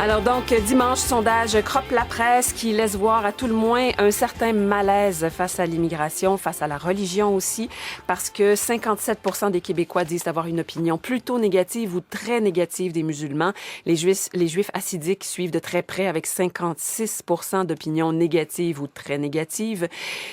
Alors donc, dimanche, sondage Croppe la presse qui laisse voir à tout le moins un certain malaise face à l'immigration, face à la religion aussi, parce que 57% des Québécois disent avoir une opinion plutôt négative ou très négative des musulmans. Les Juifs hassidiques suivent de très près avec 56% d'opinions négatives ou très négatives.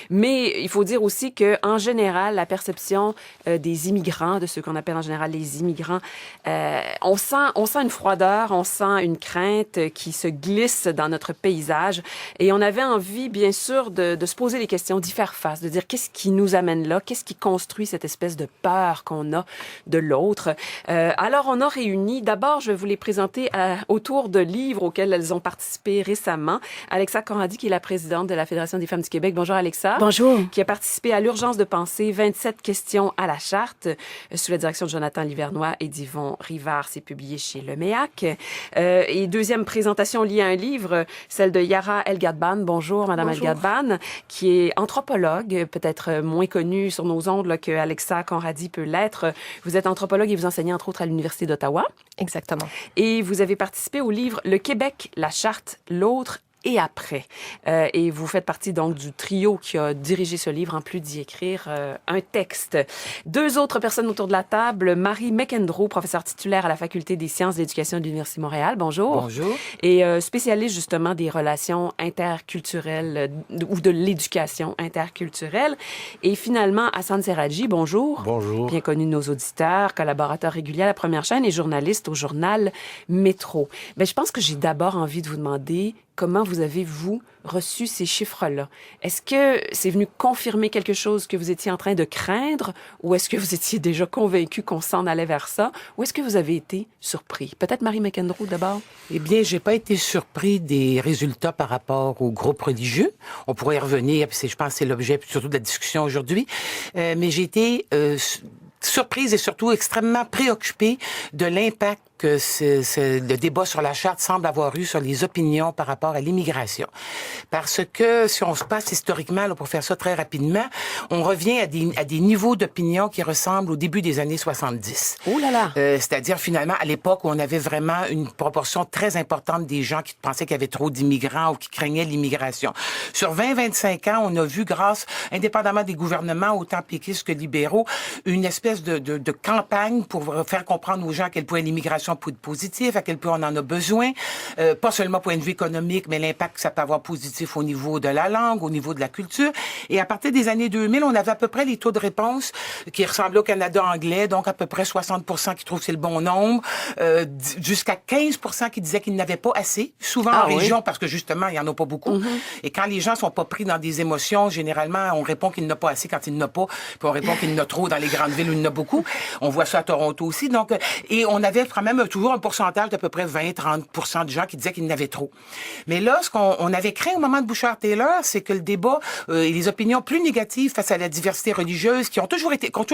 Mais il faut dire aussi que en général, la perception des immigrants, de ceux qu'on appelle en général les immigrants, on sent une froideur, on sent une crainte qui se glisse dans notre paysage. Et on avait envie, bien sûr, de se poser les questions, d'y faire face, de dire qu'est-ce qui nous amène là, qu'est-ce qui construit cette espèce de peur qu'on a de l'autre. Alors, on a réuni, d'abord, je vais vous les présenter autour de livres auxquels elles ont participé récemment. Alexa Conradi, qui est la présidente de la Fédération des femmes du Québec. Bonjour, Alexa. Bonjour. Qui a participé à l'urgence de penser, 27 questions à la charte, sous la direction de Jonathan Livernois et d'Yvon Rivard. C'est publié chez Le MEAC. Et deuxième présentation liée à un livre, celle de Yara El-Gadban. Bonjour, Madame El-Gadban, qui est anthropologue, peut-être moins connue sur nos ondes là, que Alexa Conradi peut l'être. Vous êtes anthropologue et vous enseignez entre autres à l'Université d'Ottawa. Exactement. Et vous avez participé au livre Le Québec, la charte, l'autre et après. Et vous faites partie donc du trio qui a dirigé ce livre, en plus d'y écrire un texte. Deux autres personnes autour de la table. Marie McEndroe, professeure titulaire à la Faculté des sciences de l'éducation de l'Université de Montréal. Bonjour. Bonjour. Et spécialiste justement des relations interculturelles ou de l'éducation interculturelle. Et finalement, Hassan Serradji, bonjour. Bonjour. Bien connu de nos auditeurs, collaborateur régulier à la Première chaîne et journaliste au journal Métro. Ben, je pense que j'ai d'abord envie de vous demander comment vous avez, vous, reçu ces chiffres-là? Est-ce que c'est venu confirmer quelque chose que vous étiez en train de craindre ou est-ce que vous étiez déjà convaincu qu'on s'en allait vers ça ou est-ce que vous avez été surpris? Peut-être Marie McEndroe d'abord? Eh bien, j'ai pas été surpris des résultats par rapport aux groupes religieux. On pourrait y revenir, je pense que c'est l'objet surtout de la discussion aujourd'hui. Mais j'ai été surprise et surtout extrêmement préoccupée de l'impact que le débat sur la charte semble avoir eu sur les opinions par rapport à l'immigration. Parce que si on se passe historiquement, là, pour faire ça très rapidement, on revient à des niveaux d'opinion qui ressemblent au début des années 70. Oh là là! C'est-à-dire finalement à l'époque où on avait vraiment une proportion très importante des gens qui pensaient qu'il y avait trop d'immigrants ou qui craignaient l'immigration. Sur 20-25 ans, on a vu, grâce, indépendamment des gouvernements, autant péquistes que libéraux, une espèce de campagne pour faire comprendre aux gens à quel point l'immigration peut être positive, à quel point on en a besoin, pas seulement point de vue économique, mais l'impact que ça peut avoir positif au niveau de la langue, au niveau de la culture. Et à partir des années 2000, on avait à peu près les taux de réponse qui ressemblaient au Canada anglais, donc à peu près 60% qui trouvent que c'est le bon nombre, jusqu'à 15% qui disaient qu'ils n'avaient pas assez, souvent en région, parce que justement, il n'y en a pas beaucoup. Mm-hmm. Et quand les gens sont pas pris dans des émotions, généralement, on répond qu'il n'y en a pas assez quand il n'y en a pas, puis on répond qu'il y en a trop dans les grandes villes où il y en a beaucoup. On voit ça à Toronto aussi. Donc, et on avait quand même toujours un pourcentage d'à peu près 20-30% de gens qui disaient qu'ils n'avaient trop. Mais là, ce qu'on avait craint au moment de Bouchard-Taylor, c'est que le débat et les opinions plus négatives face à la diversité religieuse qui ont toujours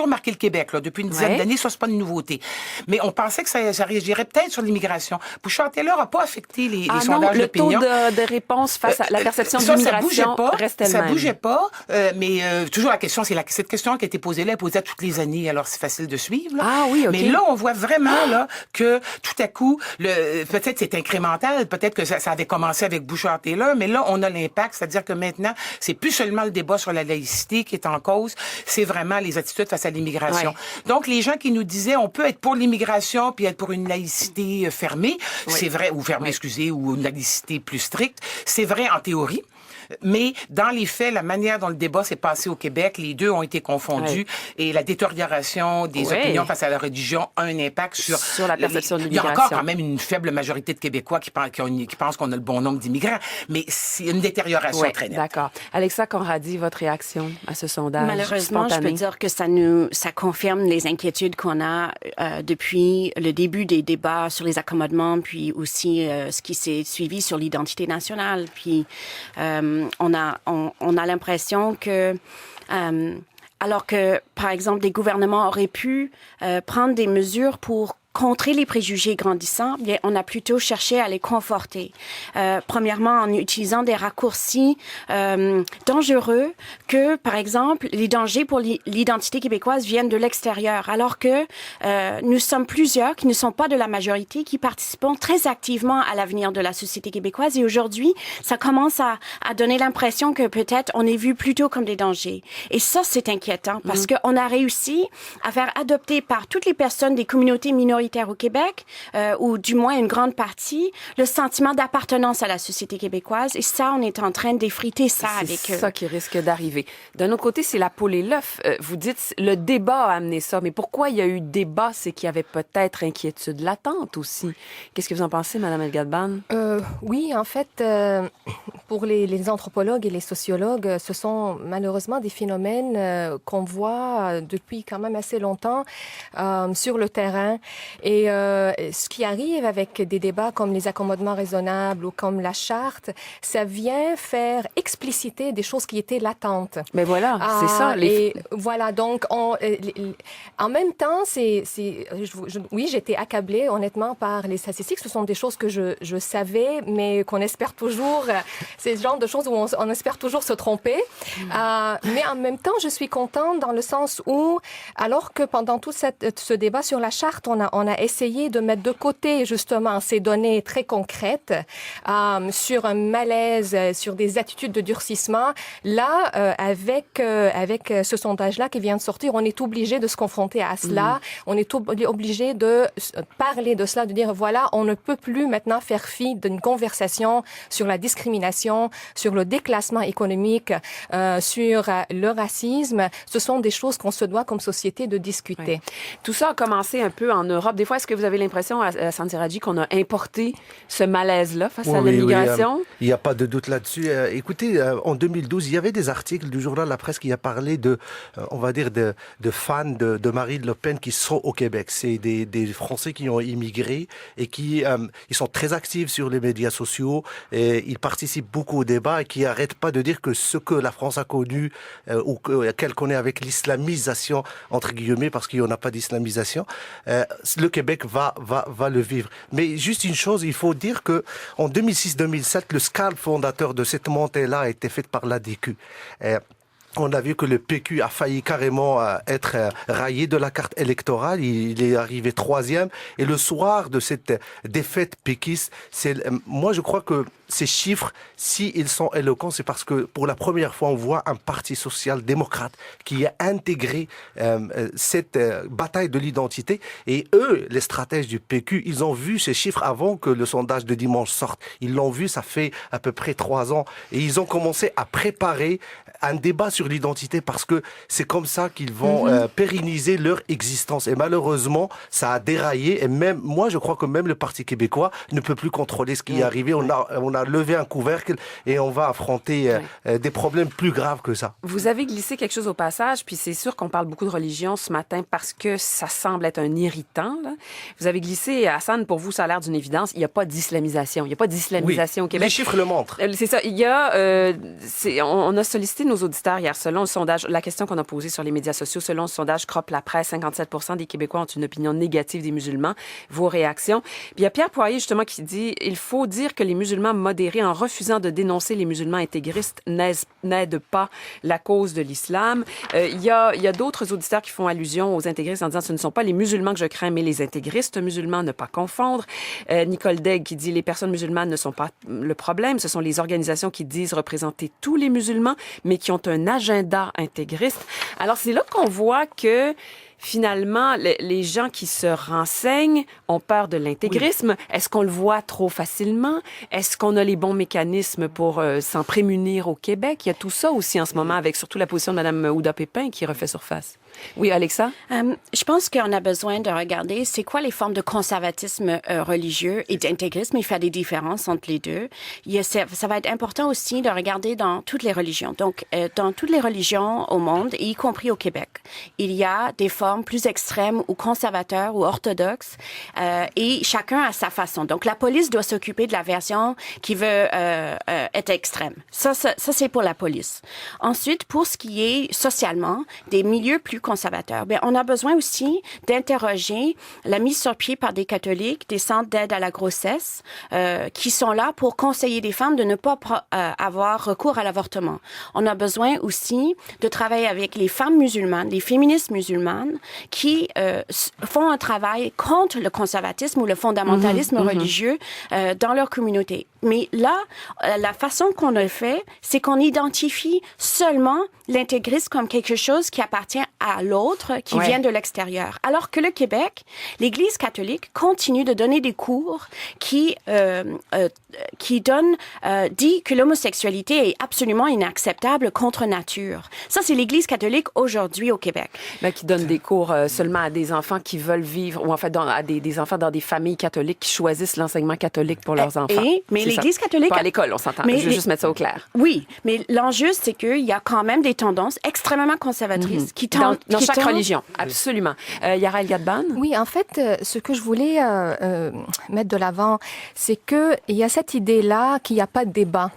marqué le Québec là, depuis une dizaine d'années, ça c'est pas une nouveauté. Mais on pensait que ça réagirait peut-être sur l'immigration. Bouchard-Taylor n'a pas affecté les sondages d'opinion. Le taux de réponse face à la perception de l'immigration restait le même. Ça bougeait pas, mais toujours la question, cette question qui a été posée là, elle est posée à toutes les années, alors c'est facile de suivre. Là. Ah oui, OK. Mais là, on voit vraiment là que tout à coup, peut-être c'est incrémental, peut-être que ça avait commencé avec Bouchard-Taylor, mais là, on a l'impact, c'est-à-dire que maintenant, c'est plus seulement le débat sur la laïcité qui est en cause, c'est vraiment les attitudes face à l'immigration. Ouais. Donc, les gens qui nous disaient, on peut être pour l'immigration puis être pour une laïcité fermée, c'est vrai, ou fermée, excusez, ou une laïcité plus stricte, c'est vrai en théorie. Mais dans les faits, la manière dont le débat s'est passé au Québec, les deux ont été confondus et la détérioration des opinions face à la religion a un impact sur la perception de l'immigration. Il y a encore quand même une faible majorité de Québécois qui pensent qu'on a le bon nombre d'immigrants, mais c'est une détérioration très nette. D'accord. Alexa Conradi, votre réaction à ce sondage? Malheureusement, je peux dire que ça confirme les inquiétudes qu'on a depuis le début des débats sur les accommodements, puis aussi ce qui s'est suivi sur l'identité nationale. Puis on a l'impression que alors que, par exemple, des gouvernements auraient pu prendre des mesures pour contrer les préjugés grandissants, bien, on a plutôt cherché à les conforter. Premièrement, en utilisant des raccourcis dangereux que, par exemple, les dangers pour l'identité québécoise viennent de l'extérieur, alors que nous sommes plusieurs qui ne sont pas de la majorité, qui participons très activement à l'avenir de la société québécoise. Et aujourd'hui, ça commence à donner l'impression que peut-être on est vu plutôt comme des dangers. Et ça, c'est inquiétant parce qu'on a réussi à faire adopter par toutes les personnes des communautés minoritaires au Québec, ou du moins une grande partie, le sentiment d'appartenance à la société québécoise. Et ça, on est en train d'effriter ça avec eux. C'est ça qui risque d'arriver. D'un autre côté, c'est la poule et l'œuf. Vous dites, le débat a amené ça. Mais pourquoi il y a eu débat? C'est qu'il y avait peut-être inquiétude latente aussi. Qu'est-ce que vous en pensez, Mme El-Gadban? Oui, en fait, pour les anthropologues et les sociologues, ce sont malheureusement des phénomènes qu'on voit depuis quand même assez longtemps sur le terrain. Et ce qui arrive avec des débats comme les accommodements raisonnables ou comme la charte, ça vient faire expliciter des choses qui étaient latentes. Mais voilà, c'est ça. Et voilà, donc en même temps, oui, j'étais accablée honnêtement par les statistiques. Ce sont des choses que je savais, mais qu'on espère toujours. C'est le genre de choses où on espère toujours se tromper. Mais en même temps, je suis contente dans le sens où, alors que pendant tout ce débat sur la charte, on a essayé de mettre de côté justement ces données très concrètes sur un malaise, sur des attitudes de durcissement. Là, avec ce sondage-là qui vient de sortir, on est obligé de se confronter à cela. On est obligé de parler de cela, de dire voilà, on ne peut plus maintenant faire fi d'une conversation sur la discrimination, sur le déclassement économique, sur le racisme. Ce sont des choses qu'on se doit comme société de discuter. Ouais. Tout ça a commencé un peu en Europe. Des fois, est-ce que vous avez l'impression, à Santiradji, qu'on a importé ce malaise-là face à l'immigration? Oui, il n'y a pas de doute là-dessus. Écoutez, en 2012, il y avait des articles du journal La Presse qui a parlé on va dire, de fans de Marine Le Pen qui sont au Québec. C'est des Français qui ont immigré et qui ils sont très actifs sur les médias sociaux et ils participent beaucoup au débat et qui n'arrêtent pas de dire que ce que la France a connu ou qu'elle connaît avec l'islamisation, entre guillemets, parce qu'il n'y en a pas d'islamisation, le Québec va le vivre. Mais juste une chose, il faut dire que en 2006-2007, le scalp fondateur de cette montée-là a été fait par l'ADQ. On a vu que le PQ a failli carrément être rayé de la carte électorale. Il est arrivé 3e. Et le soir de cette défaite péquiste, moi je crois que ces chiffres, s'ils sont éloquents, c'est parce que pour la première fois, on voit un parti social-démocrate qui a intégré cette bataille de l'identité. Et eux, les stratèges du PQ, ils ont vu ces chiffres avant que le sondage de dimanche sorte. Ils l'ont vu, ça fait à peu près 3 ans. Et ils ont commencé à préparer un débat sur l'identité parce que c'est comme ça qu'ils vont pérenniser leur existence. Et malheureusement, ça a déraillé. Et même, moi, je crois que même le Parti québécois ne peut plus contrôler ce qui est arrivé. On a levé un couvercle et on va affronter des problèmes plus graves que ça. Vous avez glissé quelque chose au passage, puis c'est sûr qu'on parle beaucoup de religion ce matin parce que ça semble être un irritant, là. Vous avez glissé, Hassan, pour vous, ça a l'air d'une évidence, il n'y a pas d'islamisation. Il n'y a pas d'islamisation au Québec. Les chiffres le montrent. C'est ça. Il y a, on a sollicité nos auditeurs hier, selon le sondage, la question qu'on a posée sur les médias sociaux, selon le sondage Crop La Presse, 57% des Québécois ont une opinion négative des musulmans. Vos réactions. Puis il y a Pierre Poirier, justement, qui dit « Il faut dire que les musulmans modérés, en refusant de dénoncer les musulmans intégristes, n'aident pas la cause de l'islam. » Il y a d'autres auditeurs qui font allusion aux intégristes en disant « Ce ne sont pas les musulmans que je crains, mais les intégristes musulmans, ne pas confondre. » Nicole Degg qui dit « Les personnes musulmanes ne sont pas le problème, ce sont les organisations qui disent représenter tous les musulmans, mais qui ont un agenda intégriste. » Alors, c'est là qu'on voit que finalement, les gens qui se renseignent ont peur de l'intégrisme. Oui. Est-ce qu'on le voit trop facilement? Est-ce qu'on a les bons mécanismes pour s'en prémunir au Québec? Il y a tout ça aussi en ce moment, avec surtout la position de Mme Ouda Pépin qui refait surface. Oui, Alexa? Je pense qu'on a besoin de regarder c'est quoi les formes de conservatisme religieux et d'intégrisme. Il fait des différences entre les deux. Ça va être important aussi de regarder dans toutes les religions. Donc, dans toutes les religions au monde, y compris au Québec, il y a des formes plus extrêmes ou conservateurs ou orthodoxes et chacun a sa façon. Donc, la police doit s'occuper de la version qui veut être extrême. Ça, c'est pour la police. Ensuite, pour ce qui est socialement, des milieux plus conservateurs. Bien, on a besoin aussi d'interroger la mise sur pied par des catholiques, des centres d'aide à la grossesse, qui sont là pour conseiller des femmes de ne pas avoir recours à l'avortement. On a besoin aussi de travailler avec les femmes musulmanes, les féministes musulmanes, qui font un travail contre le conservatisme ou le fondamentalisme religieux dans leur communauté. Mais là, la façon qu'on le fait, c'est qu'on identifie seulement l'intégrisme comme quelque chose qui appartient à l'autre, qui vient de l'extérieur. Alors que le Québec, l'Église catholique continue de donner des cours qui dit que l'homosexualité est absolument inacceptable contre nature. Ça, c'est l'Église catholique aujourd'hui au Québec. Ben, qui donne des cours seulement à des enfants qui veulent vivre, ou en fait à des enfants dans des familles catholiques qui choisissent l'enseignement catholique pour leurs enfants. Mais l'Église catholique... Pas à l'école, on s'entend. Je veux juste mettre ça au clair. Oui, mais l'enjeu, c'est qu'il y a quand même des tendances extrêmement conservatrices qui tentent... Dans chaque religion, absolument. Yara El-Gadban? Oui, en fait, ce que je voulais mettre de l'avant, c'est qu'il y a cette idée-là qu'il n'y a pas de débat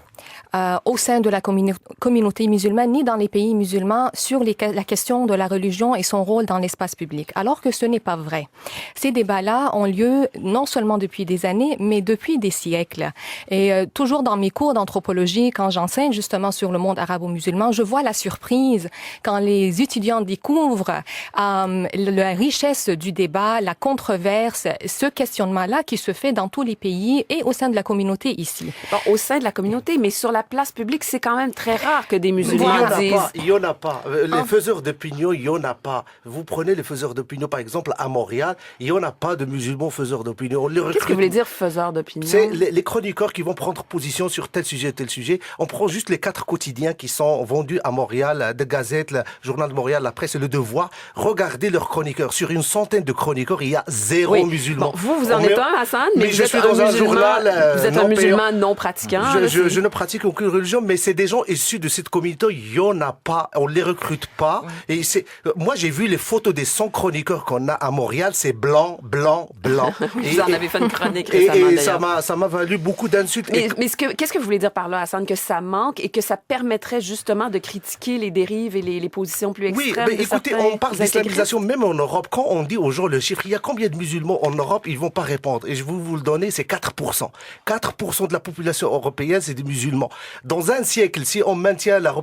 au sein de la communauté musulmane ni dans les pays musulmans sur la question de la religion et son rôle dans l'espace public, alors que ce n'est pas vrai. Ces débats-là ont lieu non seulement depuis des années, mais depuis des siècles. Et toujours dans mes cours d'anthropologie, quand j'enseigne justement sur le monde arabo-musulman, je vois la surprise quand les étudiants découvrent la richesse du débat, la controverse, ce questionnement-là qui se fait dans tous les pays et au sein de la communauté ici. Bon, au sein de la communauté, mais sur la place publique, c'est quand même très rare que des musulmans disent... Il y en a pas. Les faiseurs d'opinion, il y en a pas. Vous prenez les faiseurs d'opinion, par exemple, à Montréal, il y en a pas de musulmans faiseurs d'opinion. Qu'est-ce que vous voulez dire faiseurs d'opinion? C'est les chroniqueurs qui vont prendre position sur tel sujet. On prend juste les 4 quotidiens qui sont vendus à Montréal, de Gazette, le Journal de Montréal, la Presse et le Devoir. Regardez leurs chroniqueurs. Sur une centaine de chroniqueurs, il y a 0 musulmans. Bon, vous en êtes un, Hassan, mais je suis dans un journal. Vous êtes un musulman non pratiquant. Je ne pratique aucune religion, mais c'est des gens issus de cette communauté. Il y en a pas. On les recrute pas. Et moi, j'ai vu les photos des 100 chroniqueurs qu'on a à Montréal. C'est blanc, blanc, blanc. Vous en avez fait une chronique récemment, et ça m'a valu beaucoup d'insultes. Mais qu'est-ce que vous voulez dire par là, Hassan, que ça manque et que ça permettrait justement de critiquer les dérives et les positions plus extrêmes? Oui, mais écoutez, on parle d'islamisation même en Europe. Quand on dit aux gens le chiffre, il y a combien de musulmans en Europe, ils vont pas répondre. Et je vais vous le donner, c'est 4%. 4% de la population européenne, c'est des musulmans. Dans un siècle, si on maintient la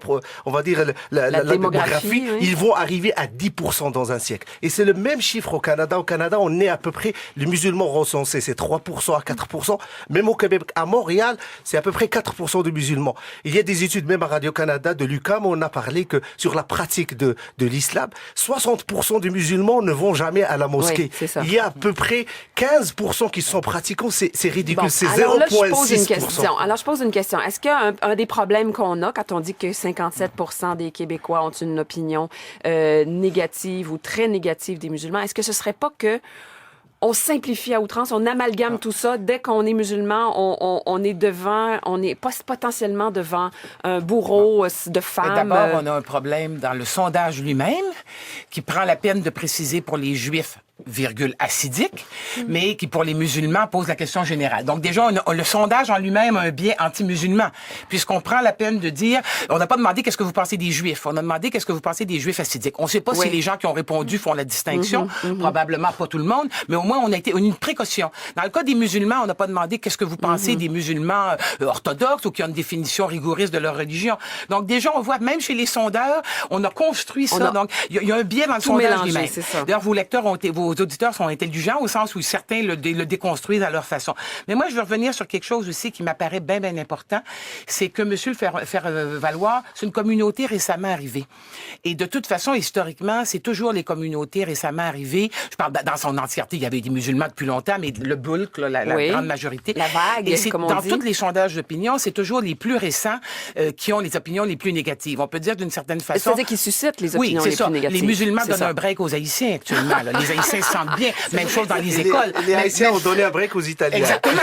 démographie, ils vont arriver à 10% dans un siècle. Et c'est le même chiffre au Canada. Au Canada, on est à peu près, les musulmans recensés, c'est 3% à 4%. Même au Québec, à Montréal, c'est à peu près 4% de musulmans. Il y a des études, même à Radio-Canada, de l'UQAM, on a parlé que sur la pratique de l'islam, 60% des musulmans ne vont jamais à la mosquée. Oui, il y a à peu près 15% qui sont pratiquants. C'est ridicule. Bon, c'est 0,6%. Alors, je pose une question. Est-ce qu'il y a un des problèmes qu'on a quand on dit que 57% des Québécois ont une opinion négative ou très négative des musulmans? Est-ce que ce serait pas que on simplifie à outrance, on amalgame tout ça. Dès qu'on est musulman, on est potentiellement devant un bourreau de femmes. D'abord, on a un problème dans le sondage lui-même qui prend la peine de préciser pour les Juifs acidique, mais qui, pour les musulmans, pose la question générale. Donc, déjà, le sondage en lui-même a un biais anti-musulman, puisqu'on prend la peine de dire, on n'a pas demandé qu'est-ce que vous pensez des Juifs, on a demandé qu'est-ce que vous pensez des Juifs acidiques. On ne sait pas si les gens qui ont répondu font la distinction, probablement pas tout le monde, mais au moins, on a une précaution. Dans le cas des musulmans, on n'a pas demandé qu'est-ce que vous pensez des musulmans orthodoxes ou qui ont une définition rigoriste de leur religion. Donc, déjà, on voit, même chez les sondeurs, on a construit ça. Donc, il y a un biais dans le sondage lui-même. D'ailleurs, vos lecteurs vos auditeurs sont intelligents au sens où certains le déconstruisent à leur façon. Mais moi, je veux revenir sur quelque chose aussi qui m'apparaît bien important, c'est que monsieur le faire valoir, c'est une communauté récemment arrivée. Et de toute façon, historiquement, c'est toujours les communautés récemment arrivées. Je parle dans son entièreté, il y avait des musulmans depuis longtemps, mais le bulk, la grande majorité. La vague, et comme on dit. Dans tous les sondages d'opinion, c'est toujours les plus récents qui ont les opinions les plus négatives. On peut dire d'une certaine façon... C'est-à-dire qu'ils suscitent les opinions les plus négatives. Les musulmans donnent un break aux Haïtiens actuellement. Les Haïtiens Haïtiens se sentent bien. Même chose dans les écoles. Les Haïtiens ont donné un break aux Italiens. Exactement.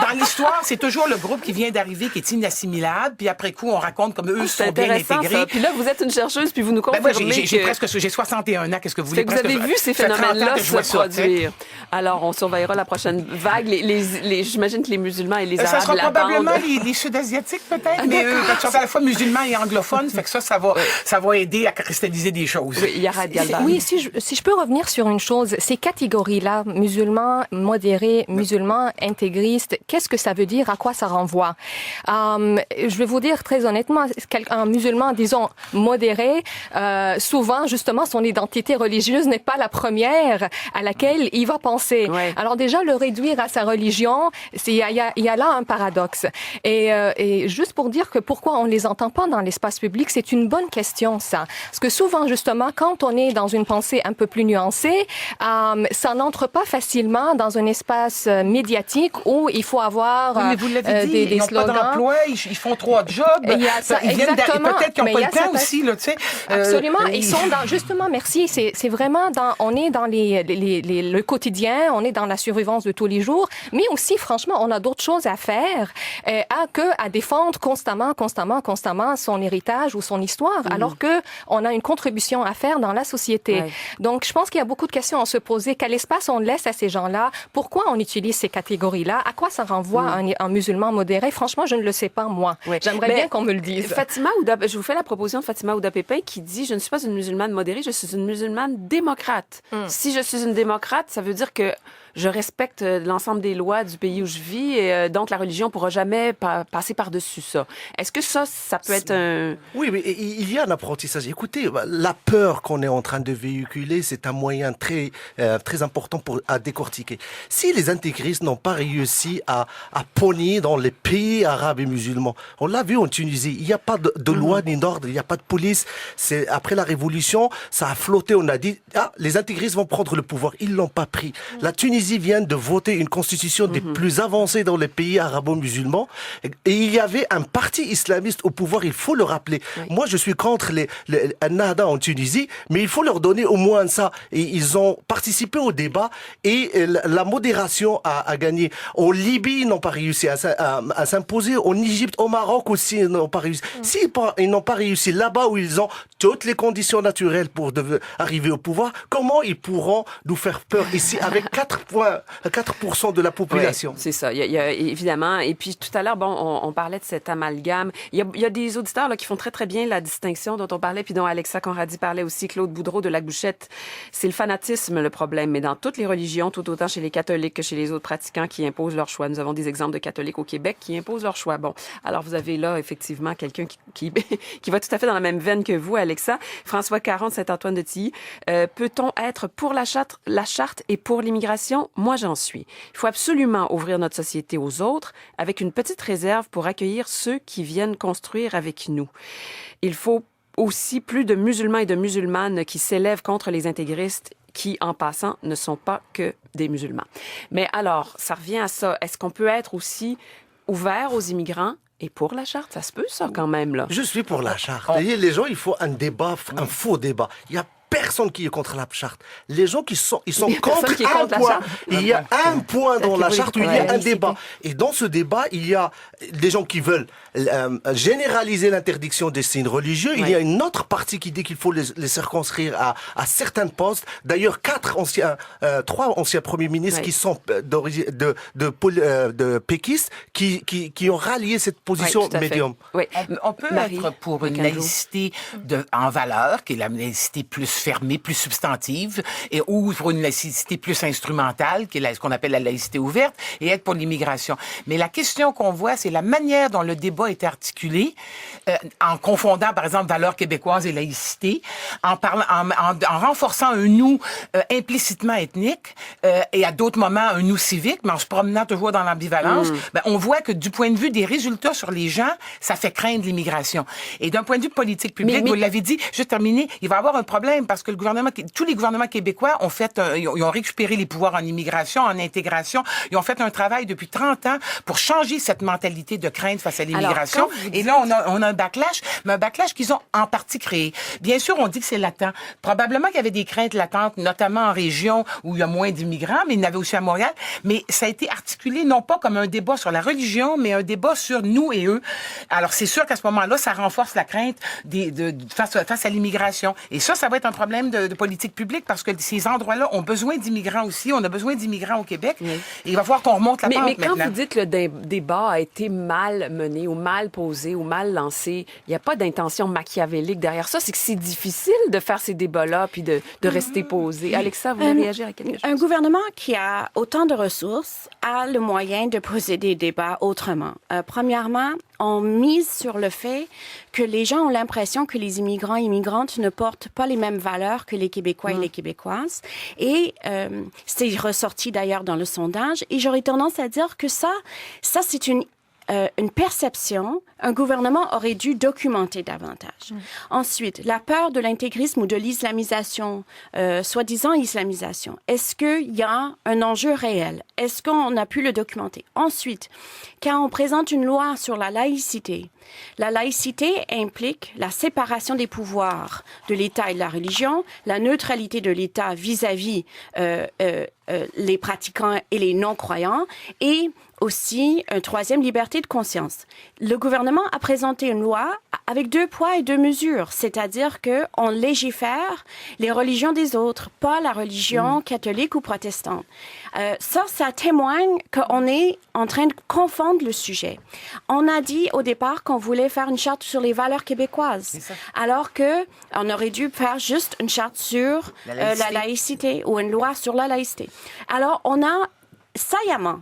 Dans l'histoire, c'est toujours le groupe qui vient d'arriver qui est inassimilable, puis après coup, on raconte comme eux sont bien intégrés. Ça. Puis là, vous êtes une chercheuse, puis vous nous confirmez j'ai 61 ans. Qu'est-ce que vous voulez? Vous avez vu ces phénomènes-là se produire. Alors, on surveillera la prochaine vague. J'imagine que les musulmans et les Arabes ça sera probablement l'attendent. les Sud-Asiatiques, peut-être, mais eux, ils sont à la fois musulmans et anglophones, fait que ça va aider à cristalliser des choses. Oui, Yara Dialban. Oui, si je peux revenir sur une chose, ces catégories-là, musulmans modérés, musulmans intégristes, qu'est-ce que ça veut dire? À quoi ça renvoie? Je vais vous dire très honnêtement, un musulman, disons, modéré, souvent, justement, son identité religieuse n'est pas la première à laquelle il va penser. Ouais. Alors déjà, le réduire à sa religion, il y a là un paradoxe. Et juste pour dire que pourquoi on les entend pas dans l'espace public, c'est une bonne question, ça. Parce que souvent, justement, quand on est dans une pensée un peu plus nuancée, ça n'entre pas facilement dans un espace médiatique où il faut avoir mais vous l'avez dit, des ils n'ont pas slogans. d'emploi, ils font 3 jobs. Il y a ça, ils viennent exactement. Peut-être qu'ils n'ont Mais pas il y le a temps ça, aussi, là, tu sais. Absolument. Ils sont dans, justement, merci, c'est vraiment on est dans le quotidien, on est dans la survivance de tous les jours, mais aussi, franchement, on a d'autres choses à faire à défendre constamment son héritage ou son histoire, alors que on a une contribution à faire dans la société. Ouais. Donc, je pense qu'il y a beaucoup de questions à se poser. Quel espace on laisse à ces gens-là? Pourquoi on utilise ces catégories-là? À quoi ça renvoie un musulman modéré? Franchement, je ne le sais pas, moi. Ouais. J'aimerais bien qu'on me le dise. Fatima Ouda, je vous fais la proposition de Fatima Ouda Pépin qui dit « Je ne suis pas une musulmane modérée, je suis une musulmane démocrate. Si je suis une démocrate, ça veut dire que je respecte l'ensemble des lois du pays où je vis et donc la religion pourra jamais passer par-dessus ça. Est-ce que ça peut être un... Oui, mais il y a un apprentissage. Écoutez, la peur qu'on est en train de véhiculer, c'est un moyen très important à décortiquer. Si les intégristes n'ont pas réussi à pogner dans les pays arabes et musulmans, on l'a vu en Tunisie, il n'y a pas de loi ni d'ordre, il n'y a pas de police. C'est après la révolution, ça a flotté. On a dit les intégristes vont prendre le pouvoir. Ils l'ont pas pris. La Tunisie vient de voter une constitution des plus avancées dans les pays arabo-musulmans et il y avait un parti islamiste au pouvoir, il faut le rappeler. Oui. Moi, je suis contre les Nahda en Tunisie, mais il faut leur donner au moins ça. Et ils ont participé au débat et la modération a gagné. En Libye, ils n'ont pas réussi à s'imposer. En Égypte, au Maroc aussi, ils n'ont pas réussi. Si ils n'ont pas réussi là-bas où ils ont toutes les conditions naturelles pour arriver au pouvoir, comment ils pourront nous faire peur ici avec 4% de la population? Oui, c'est ça. Il y a évidemment. Et puis tout à l'heure, on parlait de cet amalgame. Il y a des auditeurs là qui font très très bien la distinction dont on parlait, puis dont Alexa Conradi parlait aussi, Claude Boudreau de La Bouchette. C'est le fanatisme le problème, mais dans toutes les religions, tout autant chez les catholiques que chez les autres pratiquants qui imposent leur choix. Nous avons des exemples de catholiques au Québec qui imposent leur choix. Bon, alors vous avez là effectivement quelqu'un qui va tout à fait dans la même veine que vous, Alexa. François Caron de Saint-Antoine de Tilly. Peut-on être pour la charte et pour l'immigration? Moi, j'en suis. Il faut absolument ouvrir notre société aux autres avec une petite réserve pour accueillir ceux qui viennent construire avec nous. Il faut aussi plus de musulmans et de musulmanes qui s'élèvent contre les intégristes qui, en passant, ne sont pas que des musulmans. Mais alors, ça revient à ça. Est-ce qu'on peut être aussi ouvert aux immigrants et pour la charte? Ça se peut, ça, quand même, là. Je suis pour la charte. Les gens, il faut un débat, un faux débat. Il y a personne qui est contre la charte. Les gens ils sont contre un point. Il y a un point dans la charte où il y a un débat. Et dans ce débat, il y a des gens qui veulent généraliser l'interdiction des signes religieux. Il y a une autre partie qui dit qu'il faut les circonscrire à certains postes. D'ailleurs, 3 anciens premiers ministres qui sont de péquistes qui ont rallié cette position médium. Oui. On peut être pour une laïcité en valeur, qui est la laïcité plus fermée, plus substantive, ou pour une laïcité plus instrumentale, qui est ce qu'on appelle la laïcité ouverte, et être pour l'immigration. Mais la question qu'on voit, c'est la manière dont le débat est articulé, en confondant, par exemple, valeurs québécoises et laïcité, en renforçant un nous implicitement ethnique, et à d'autres moments un nous civique, mais en se promenant toujours dans l'ambivalence, on voit que du point de vue des résultats sur les gens, ça fait craindre l'immigration. Et d'un point de vue politique publique, vous l'avez dit, juste terminé, il va y avoir un problème problème parce que tous les gouvernements québécois ont ils ont récupéré les pouvoirs en immigration, en intégration. Ils ont fait un travail depuis 30 ans pour changer cette mentalité de crainte face à l'immigration. Et là, on a un backlash, mais un backlash qu'ils ont en partie créé. Bien sûr, on dit que c'est latent. Probablement qu'il y avait des craintes latentes, notamment en région où il y a moins d'immigrants, mais il y en avait aussi à Montréal. Mais ça a été articulé non pas comme un débat sur la religion, mais un débat sur nous et eux. Alors, c'est sûr qu'à ce moment-là, ça renforce la crainte face à l'immigration. Et ça va être un problème de politique publique parce que ces endroits-là ont besoin d'immigrants aussi. On a besoin d'immigrants au Québec. Oui. Et il va falloir qu'on remonte la pente Mais quand maintenant. vous dites que le débat a été mal mené ou mal posé ou mal lancé, il n'y a pas d'intention machiavélique derrière ça. C'est que c'est difficile de faire ces débats-là puis de rester posé. Alexa, vous voulez réagir à quelque chose? Un gouvernement qui a autant de ressources a le moyen de poser des débats autrement. Premièrement, on mise sur le fait que les gens ont l'impression que les immigrants et immigrantes ne portent pas les mêmes valeurs que les Québécois et les Québécoises. Et c'est ressorti d'ailleurs dans le sondage. Et j'aurais tendance à dire que ça c'est une perception, un gouvernement aurait dû documenter davantage. Ensuite, la peur de l'intégrisme ou de l'islamisation, soi-disant islamisation. Est-ce qu'il y a un enjeu réel? Est-ce qu'on a pu le documenter? Ensuite, quand on présente une loi sur la laïcité implique la séparation des pouvoirs de l'État et de la religion, la neutralité de l'État vis-à-vis les pratiquants et les non-croyants, et aussi une troisième, liberté de conscience. Le gouvernement a présenté une loi avec 2 poids et 2 mesures, c'est-à-dire qu'on légifère les religions des autres, pas la religion catholique ou protestante. Ça témoigne qu'on est en train de confondre le sujet. On a dit au départ qu'on voulait faire une charte sur les valeurs québécoises, alors qu'on aurait dû faire juste une charte sur la laïcité ou une loi sur la laïcité. Alors, on a saillamment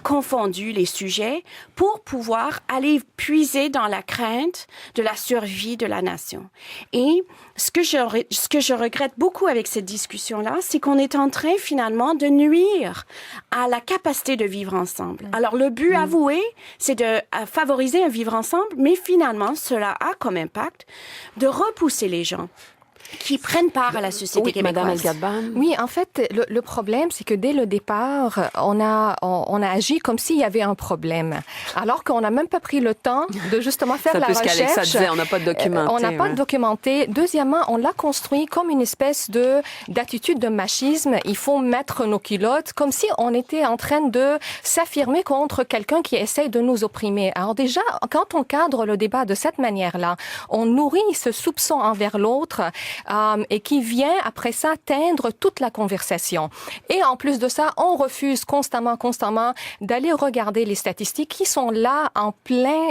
confondu les sujets pour pouvoir aller puiser dans la crainte de la survie de la nation. Et ce que je regrette beaucoup avec cette discussion-là, c'est qu'on est en train finalement de nuire à la capacité de vivre ensemble. Alors le but avoué, c'est de favoriser un vivre ensemble, mais finalement, cela a comme impact de repousser les gens qui prennent part à la société québécoise. Madame El-Gadban. Oui, en fait, le problème, c'est que dès le départ, on a agi comme s'il y avait un problème, alors qu'on n'a même pas pris le temps de justement faire la recherche. C'est un peu ce qu'Alexa disait, on n'a pas documenté. On n'a pas documenté. Deuxièmement, on l'a construit comme une espèce d'attitude de machisme. Il faut mettre nos culottes, comme si on était en train de s'affirmer contre quelqu'un qui essaye de nous opprimer. Alors déjà, quand on cadre le débat de cette manière-là, on nourrit ce soupçon envers l'autre, et qui vient après ça teindre toute la conversation. Et en plus de ça, on refuse constamment d'aller regarder les statistiques qui sont là en plein,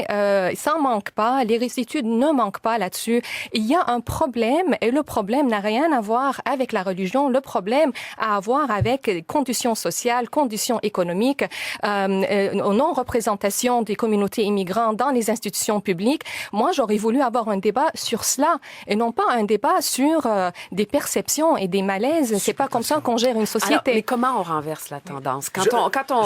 ça en manque pas, les études ne manquent pas là-dessus. Il y a un problème et le problème n'a rien à voir avec la religion, le problème a à voir avec les conditions sociales, conditions économiques, non-représentation des communautés immigrantes dans les institutions publiques. Moi, j'aurais voulu avoir un débat sur cela et non pas un débat sur des perceptions et des malaises. C'est pas comme ça qu'on gère une société. Alors, mais comment on renverse la tendance?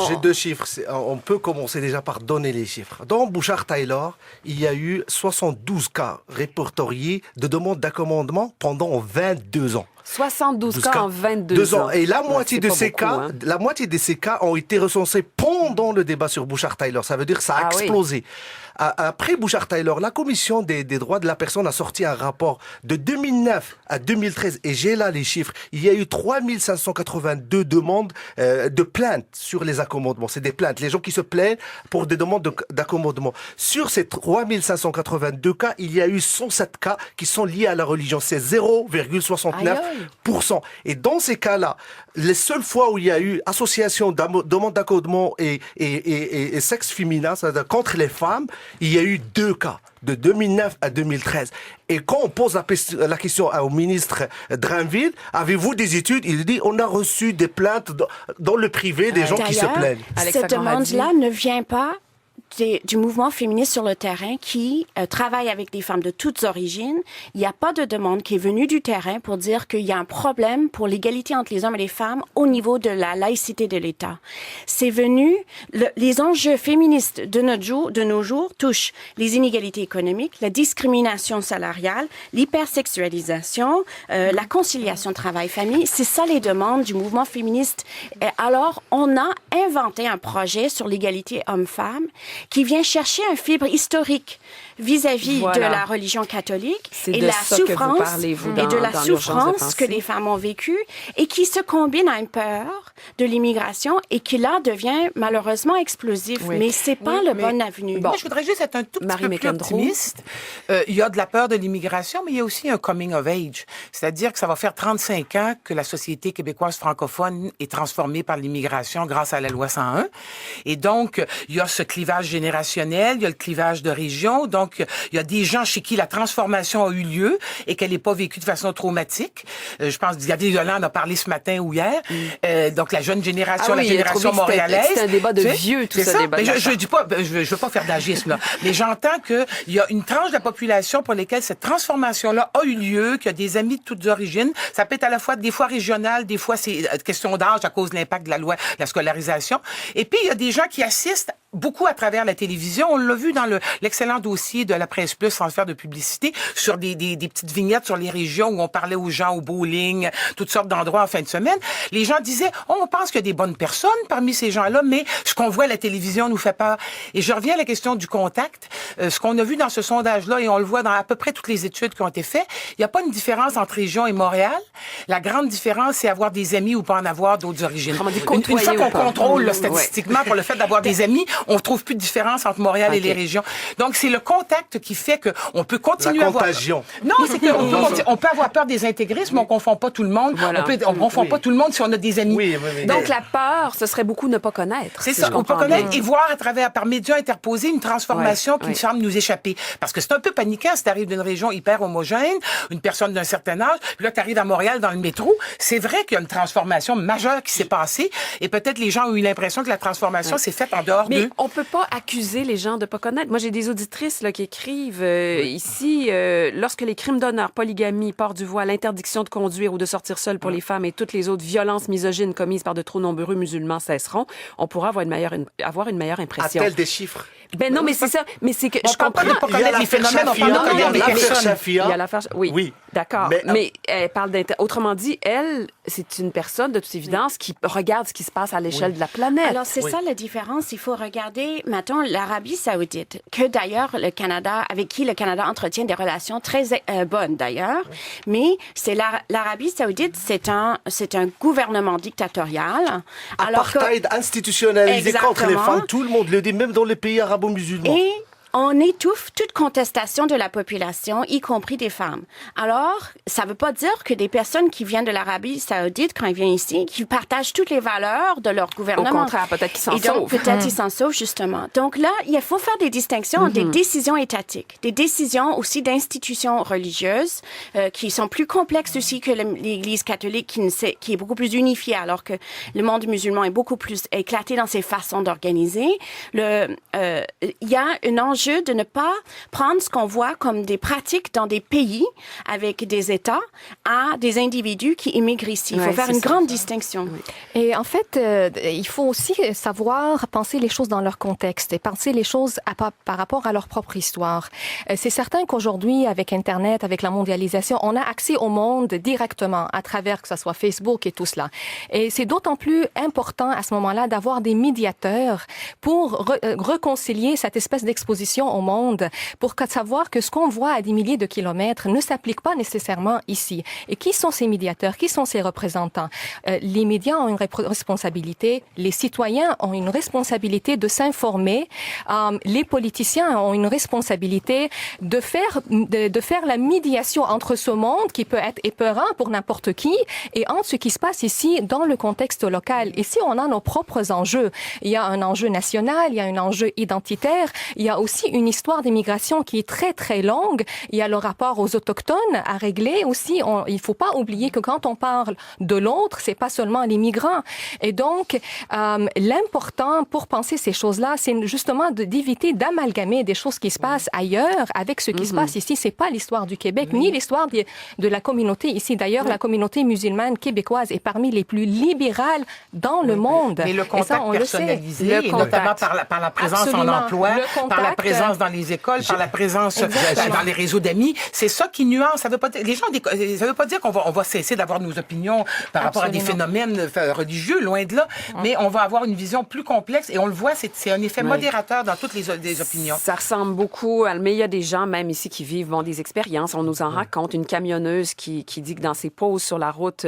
J'ai 2 chiffres. On peut commencer déjà par donner les chiffres. Dans Bouchard-Taylor, il y a eu 72 cas répertoriés de demande d'accommodement pendant 22 ans. 72 cas en 22 ans. Et la moitié de ces beaucoup, cas, la moitié de ces cas ont été recensés pendant le débat sur Bouchard-Taylor. Ça veut dire que ça a explosé. Après Bouchard-Taylor, la Commission des droits de la personne a sorti un rapport de 2009 à 2013. Et j'ai là les chiffres. Il y a eu 3582 demandes de plaintes sur les accommodements. C'est des plaintes. Les gens qui se plaignent pour des demandes d'accommodement. Sur ces 3582 cas, il y a eu 107 cas qui sont liés à la religion. C'est 0,69%. Et dans ces cas-là, les seules fois où il y a eu association demande d'accommodement et sexe féminin, c'est-à-dire contre les femmes, il y a eu 2 cas, de 2009 à 2013. Et quand on pose la question au ministre Drainville, avez-vous des études? Il dit, on a reçu des plaintes dans le privé des gens qui se plaignent. Cette demande-là ne vient pas du mouvement féministe sur le terrain qui travaille avec des femmes de toutes origines. Il n'y a pas de demande qui est venue du terrain pour dire qu'il y a un problème pour l'égalité entre les hommes et les femmes au niveau de la laïcité de l'État. C'est venu, les enjeux féministes de nos jours touchent les inégalités économiques, la discrimination salariale, l'hypersexualisation, la conciliation travail-famille. C'est ça les demandes du mouvement féministe. Et alors, on a inventé un projet sur l'égalité homme-femme qui vient chercher un fibre historique vis-à-vis de la religion catholique et de la souffrance que les femmes ont vécue et qui se combine à une peur de l'immigration et qui là devient malheureusement explosif. Oui. Mais c'est pas le bon avenue. Bon, je voudrais juste être un tout petit peu plus optimiste. Il y a de la peur de l'immigration, mais il y a aussi un coming of age. C'est-à-dire que ça va faire 35 ans que la société québécoise francophone est transformée par l'immigration grâce à la loi 101. Et donc, il y a ce clivage générationnel, il y a le clivage de région. Donc, il y a des gens chez qui la transformation a eu lieu et qu'elle n'est pas vécue de façon traumatique. Je pense que Xavier Dolan en a parlé ce matin ou hier. Donc, la jeune génération, la génération montréalaise. C'est un débat de vieux, tout ça. Mais je dis pas, je veux pas faire d'agisme, là. Mais j'entends qu'il y a une tranche de la population pour laquelle cette transformation-là a eu lieu, qu'il y a des amis de toutes origines. Ça peut être à la fois, des fois régional, des fois c'est question d'âge à cause de l'impact de la loi, de la scolarisation. Et puis, il y a des gens qui assistent beaucoup à travers la télévision. On l'a vu dans l'excellent dossier de la Presse Plus, sans faire de publicité, sur des petites vignettes sur les régions où on parlait aux gens au bowling, toutes sortes d'endroits en fin de semaine. Les gens disaient, on pense qu'il y a des bonnes personnes parmi ces gens-là, mais ce qu'on voit à la télévision nous fait peur. Et je reviens à la question du contact. Ce qu'on a vu dans ce sondage-là, et on le voit dans à peu près toutes les études qui ont été faites, il n'y a pas une différence entre région et Montréal. La grande différence, c'est avoir des amis ou pas en avoir d'autres origines. Une fois qu'on contrôle statistiquement pour le fait d'avoir des amis, on trouve plus de différence entre Montréal et les régions. Donc, c'est le contact qui fait qu'on peut continuer à avoir... La contagion. Non, c'est qu'on peut avoir peur des intégrismes, mais on confond pas tout le monde. Voilà. On confond pas tout le monde si on a des amis. Oui. Donc, la peur, ce serait beaucoup ne pas connaître. C'est ça, ne pas connaître et voir à travers, par médias interposés, une transformation qui semble nous échapper. Parce que c'est un peu paniquant si tu arrives d'une région hyper homogène, une personne d'un certain âge, puis là, tu arrives à Montréal dans le métro. C'est vrai qu'il y a une transformation majeure qui s'est passée et peut-être les gens ont eu l'impression que la transformation s'est faite en dehors d'eux. On peut pas accuser les gens de pas connaître. Moi, j'ai des auditrices là, qui écrivent ici, lorsque les crimes d'honneur, polygamie, port du voile, interdiction de conduire ou de sortir seule pour les femmes et toutes les autres violences misogynes commises par de trop nombreux musulmans cesseront, on pourra avoir une meilleure impression. A-t-elle des chiffres? Ben non, mais c'est ça. Mais c'est que je comprends. On parle pas de pas connaître les phénomènes, on parle de connaître les personnes. Il y a l'affaire... Oui. D'accord. Mais elle parle autrement dit, elle, c'est une personne de toute évidence qui regarde ce qui se passe à l'échelle de la planète. Alors, c'est ça la différence. Il faut regarder, mettons, l'Arabie Saoudite, que d'ailleurs, avec qui le Canada entretient des relations très bonnes d'ailleurs. Mais c'est l'Arabie Saoudite, c'est un gouvernement dictatorial. Apartheid institutionnalisé contre les femmes. Tout le monde le dit, même dans les pays arabo-musulmans. Et on étouffe toute contestation de la population, y compris des femmes. Alors, ça ne veut pas dire que des personnes qui viennent de l'Arabie Saoudite, quand ils viennent ici, qui partagent toutes les valeurs de leur gouvernement. Au contraire, peut-être qu'ils s'en sauvent. Peut-être ils s'en sauvent, justement. Donc là, il faut faire des distinctions entre des décisions étatiques, des décisions aussi d'institutions religieuses, qui sont plus complexes aussi que l'Église catholique, qui est beaucoup plus unifiée, alors que le monde musulman est beaucoup plus éclaté dans ses façons d'organiser. Il y a un enjeu de ne pas prendre ce qu'on voit comme des pratiques dans des pays avec des États à des individus qui immigrent ici. Il faut faire une grande distinction. Oui. Et en fait, il faut aussi savoir penser les choses dans leur contexte et penser les choses par rapport à leur propre histoire. C'est certain qu'aujourd'hui, avec Internet, avec la mondialisation, on a accès au monde directement à travers que ce soit Facebook et tout cela. Et c'est d'autant plus important à ce moment-là d'avoir des médiateurs pour réconcilier cette espèce d'exposition au monde, pour savoir que ce qu'on voit à des milliers de kilomètres ne s'applique pas nécessairement ici. Et qui sont ces médiateurs? Qui sont ces représentants? Les médias ont une responsabilité, les citoyens ont une responsabilité de s'informer, les politiciens ont une responsabilité de faire la médiation entre ce monde qui peut être épeurant pour n'importe qui et entre ce qui se passe ici dans le contexte local. Ici, on a nos propres enjeux. Il y a un enjeu national, il y a un enjeu identitaire, il y a aussi aussi une histoire d'immigration qui est très, très longue. Il y a le rapport aux Autochtones à régler aussi. Il faut pas oublier que quand on parle de l'autre, c'est pas seulement les migrants. Et donc, l'important pour penser ces choses-là, c'est justement d'éviter d'amalgamer des choses qui se passent ailleurs avec ce qui se passe ici. C'est pas l'histoire du Québec, ni l'histoire de la communauté ici. D'ailleurs, la communauté musulmane québécoise est parmi les plus libérales dans le monde. Mais le contact ça, on personnalisé, le sait. et notamment par la présence Absolument. en emploi, par la contact, présence dans les écoles, par la présence Exactement. dans les réseaux d'amis, c'est ça qui nuance. Ça veut pas dire, ça veut pas dire qu'on va cesser d'avoir nos opinions par rapport à des phénomènes religieux, loin de là, mais on va avoir une vision plus complexe et on le voit, c'est un effet modérateur dans toutes les opinions. Ça ressemble beaucoup, mais il y a des gens même ici qui vivent des expériences. On nous en raconte. Une camionneuse qui dit que dans ses pauses sur la route,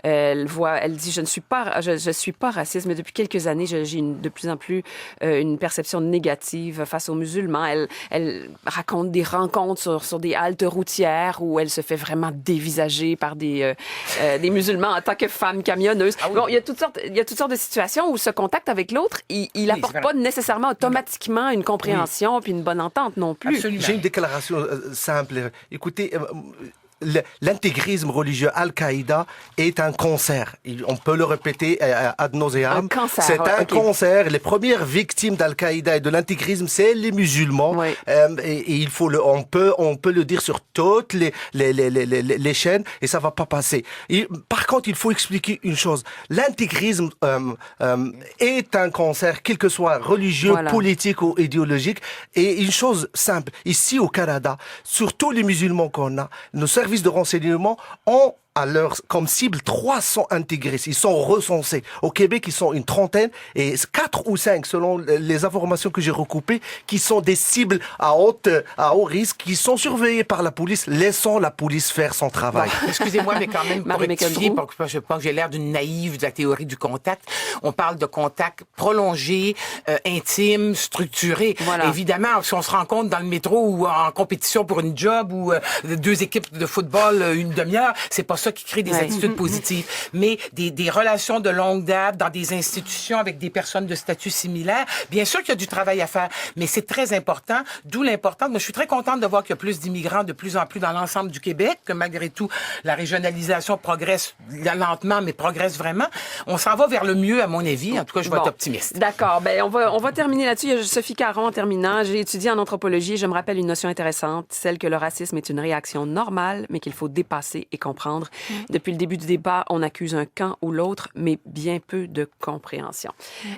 elle dit je suis pas raciste, mais depuis quelques années, j'ai de plus en plus une perception négative face aux musulmans. Elle raconte des rencontres sur des haltes routières où elle se fait vraiment dévisager par des musulmans en tant que femme camionneuse. Ah oui. Bon, il y a toutes sortes de situations où ce contact avec avec l'autre, il apporte pas nécessairement automatiquement une compréhension puis une bonne entente non plus. Absolument. J'ai une déclaration simple. Écoutez, l'intégrisme religieux Al-Qaïda est un cancer. On peut le répéter ad nauseam. Un cancer. C'est un cancer. Les premières victimes d'Al-Qaïda et de l'intégrisme, c'est les musulmans. Oui. Et il faut on peut le dire sur toutes les chaînes et ça va pas passer. Par contre, il faut expliquer une chose. L'intégrisme est un cancer, quel que soit religieux, politique ou idéologique. Et une chose simple. Ici au Canada, surtout les musulmans qu'on a, nos services de renseignement ont comme cible 300 intégristes. Ils sont recensés. Au Québec, ils sont une trentaine et 4 ou 5, selon les informations que j'ai recoupées, qui sont des cibles à haut risque, qui sont surveillées par la police. Laissons la police faire son travail. Bon, excusez-moi, mais quand même, pour rectifier, pour que je pense que j'ai l'air d'une naïve de la théorie du contact, on parle de contact prolongé, intime, structuré. Voilà. Évidemment, si on se rencontre dans le métro ou en compétition pour une job ou 2 équipes de football une demi-heure, c'est pas ça qui crée des attitudes positives. Mais des relations de longue date dans des institutions avec des personnes de statut similaire, bien sûr qu'il y a du travail à faire, mais c'est très important, d'où l'importance. Moi, je suis très contente de voir qu'il y a plus d'immigrants de plus en plus dans l'ensemble du Québec, que malgré tout, la régionalisation progresse lentement, mais progresse vraiment. On s'en va vers le mieux, à mon avis. En tout cas, je vais être optimiste. D'accord. Ben, on va terminer là-dessus. Il y a Sophie Caron en terminant. J'ai étudié en anthropologie. Je me rappelle une notion intéressante, celle que le racisme est une réaction normale, mais qu'il faut dépasser et comprendre. Depuis le début du débat, on accuse un camp ou l'autre, mais bien peu de compréhension.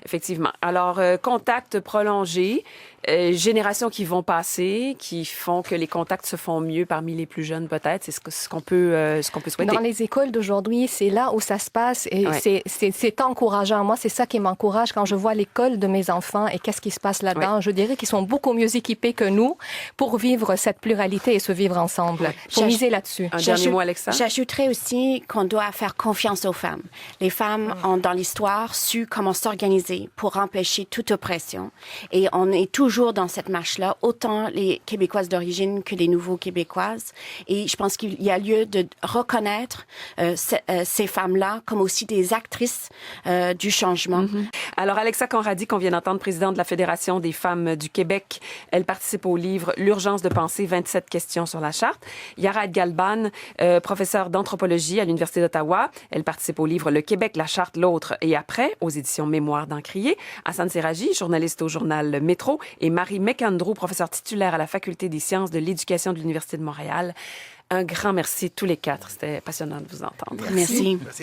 Effectivement. Alors, contact prolongé, générations qui vont passer, qui font que les contacts se font mieux parmi les plus jeunes, peut-être. C'est ce qu'on peut souhaiter. Dans les écoles d'aujourd'hui, c'est là où ça se passe et c'est encourageant. Moi, c'est ça qui m'encourage quand je vois l'école de mes enfants et qu'est-ce qui se passe là-dedans. Je dirais qu'ils sont beaucoup mieux équipés que nous pour vivre cette pluralité et se vivre ensemble. Faut miser là-dessus. Un dernier mot, Alexa? J'ajouterais aussi qu'on doit faire confiance aux femmes. Les femmes ont, dans l'histoire, su comment s'organiser pour empêcher toute oppression. Et on est toujours dans cette marche-là, autant les Québécoises d'origine que les nouveaux Québécoises. Et je pense qu'il y a lieu de reconnaître ces femmes-là comme aussi des actrices du changement. Alors, Alexa Conradi, qu'on vient d'entendre, présidente de la Fédération des femmes du Québec, elle participe au livre « L'urgence de penser, 27 questions sur la charte ». Yara Galban, professeure d'anthropologie à l'Université d'Ottawa, elle participe au livre « Le Québec, la charte, l'autre et après » aux éditions Mémoire d'Encrier. Hassan Seraji, journaliste au journal Métro, et Marie McAndrew, professeure titulaire à la Faculté des sciences de l'éducation de l'Université de Montréal. Un grand merci tous les 4. C'était passionnant de vous entendre. Merci.